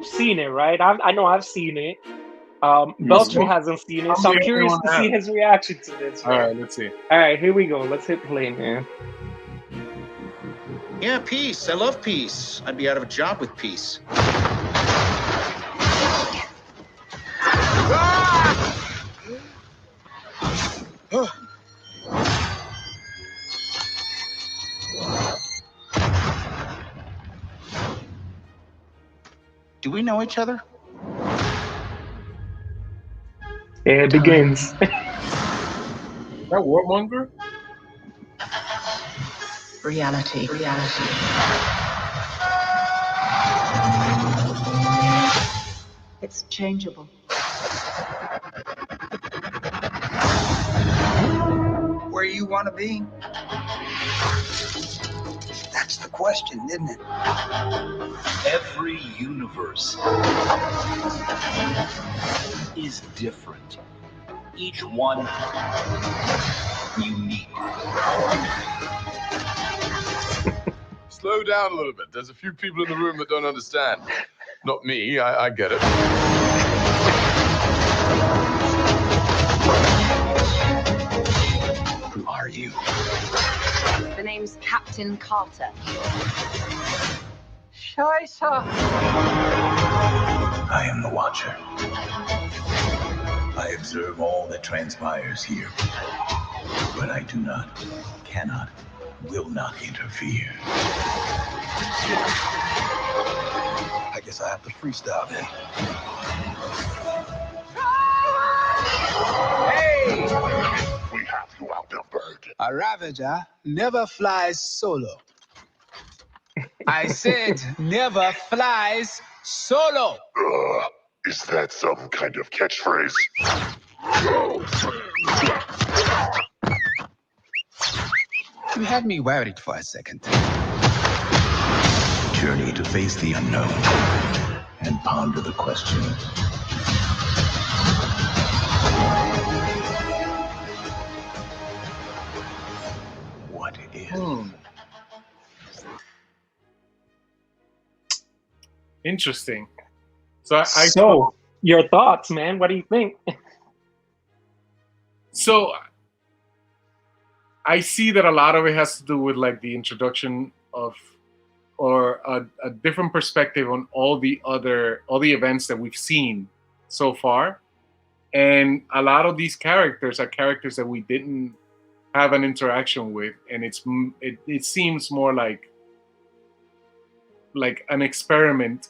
you've seen it, right? I know I've seen it. Yes. Belcher hasn't seen it, I'm so I'm the only curious one to that see his reaction to this. All right, let's see. All right, here we go. Let's hit play, man. Yeah, peace. I love peace. I'd be out of a job with peace. Do we know each other? It begins. That warmonger? Reality. It's changeable. Where you want to be? That's the question, isn't it? Every universe is different. Each one unique. Slow down a little bit. There's a few people in the room that don't understand. Not me, I get it. Who are you? The name's Captain Carter. Scheisse. I am the Watcher. I observe all that transpires here. But I do not, cannot, will not interfere. I guess I have to freestyle then. Hey! We have you outnumbered. A Ravager never flies solo. I said never flies solo. Is that some kind of catchphrase? You had me worried for a second. Journey to face the unknown and ponder the question. What if? Interesting. So So, your thoughts, man? What do you think? So I see that a lot of it has to do with like the introduction of, or a different perspective on all the events that we've seen so far, and a lot of these characters are characters that we didn't have an interaction with, and it seems more like an experiment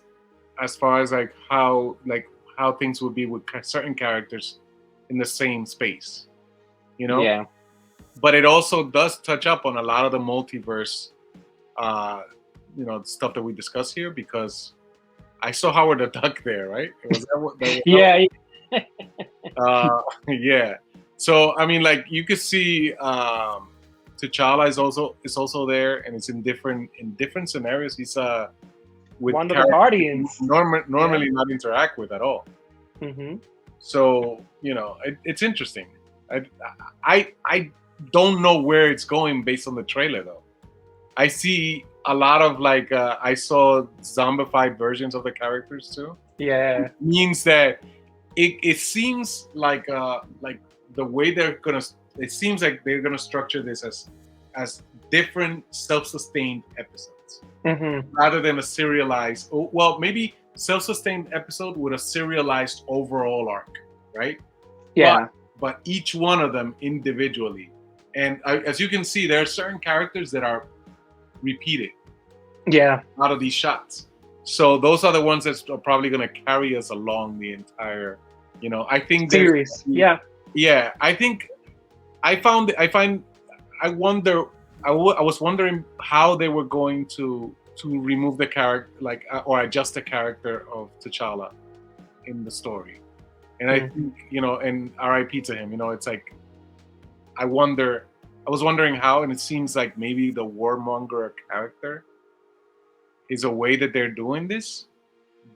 as far as like how things would be with certain characters in the same space, you know? Yeah. But it also does touch up on a lot of the multiverse, stuff that we discuss here, because I saw Howard the Duck there, right? Was that what? Yeah. Yeah. So I mean, like you could see T'Challa is also there, and it's in different scenarios. He's with one of the Guardians normally not interact with at all. Mm-hmm. So it's interesting. I don't know where it's going based on the trailer though. I see a lot of I saw zombified versions of the characters too. Yeah. It means that it seems like the way they're gonna. It seems like they're gonna structure this as different self-sustained episodes, rather than a serialized. Well, maybe self-sustained episode with a serialized overall arc, right? Yeah. But each one of them individually, and as you can see, there are certain characters that are repeated. Yeah. Out of these shots, so those are the ones that are probably gonna carry us along the entire. I think series. Yeah. Yeah, I think I was wondering how they were going to remove the character, or adjust the character of T'Challa in the story. And I think, and RIP to him, it's like, I was wondering how, and it seems like maybe the warmonger character is a way that they're doing this,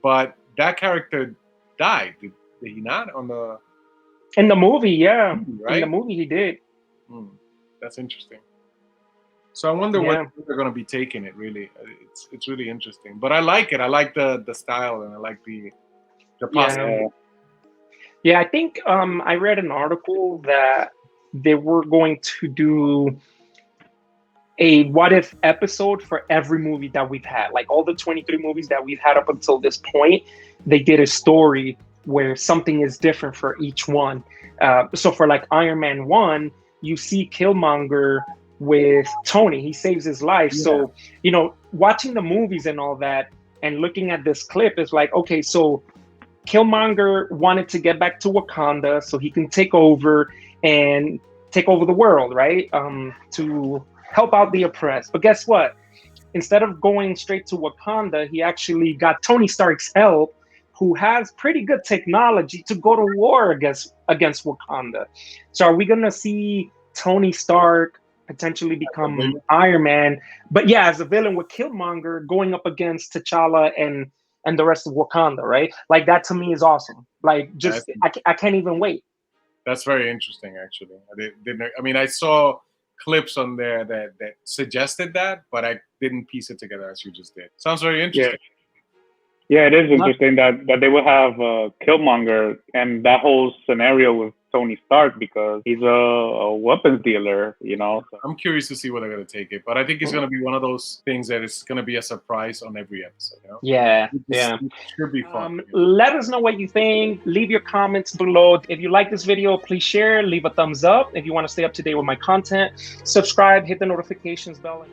but that character died. Did he not in the movie? Yeah. Right? In the movie he did. That's interesting. So I wonder Yeah. where they're going to be taking it. Really, it's really interesting. But I like it. I like the style, and I like the possibility. Yeah, I think I read an article that they were going to do a what if episode for every movie that we've had. Like all the 23 movies that we've had up until this point, they did a story where something is different for each one. So for like Iron Man 1, you see Killmonger with Tony. He saves his life. Yeah. So, you know, watching the movies and all that and looking at this clip is like, okay, so Killmonger wanted to get back to Wakanda so he can take over the world, right? To help out the oppressed. But guess what? Instead of going straight to Wakanda, he actually got Tony Stark's help, who has pretty good technology, to go to war against Wakanda. So are we gonna see Tony Stark potentially become Iron Man? But yeah, as a villain with Killmonger going up against T'Challa and the rest of Wakanda, right? Like that to me is awesome. Like just I can't even wait. That's very interesting, actually. I mean, I saw clips on there that suggested that, but I didn't piece it together as you just did. Sounds very interesting. Yeah, it is interesting that they will have Killmonger and that whole scenario with Tony Stark because he's a weapons dealer, you know. So. I'm curious to see where they're going to take it, but I think it's going to be one of those things that is going to be a surprise on every episode. You know? Yeah, It should be fun. Let us know what you think. Leave your comments below. If you like this video, please share, leave a thumbs up. If you want to stay up to date with my content, subscribe, hit the notifications bell.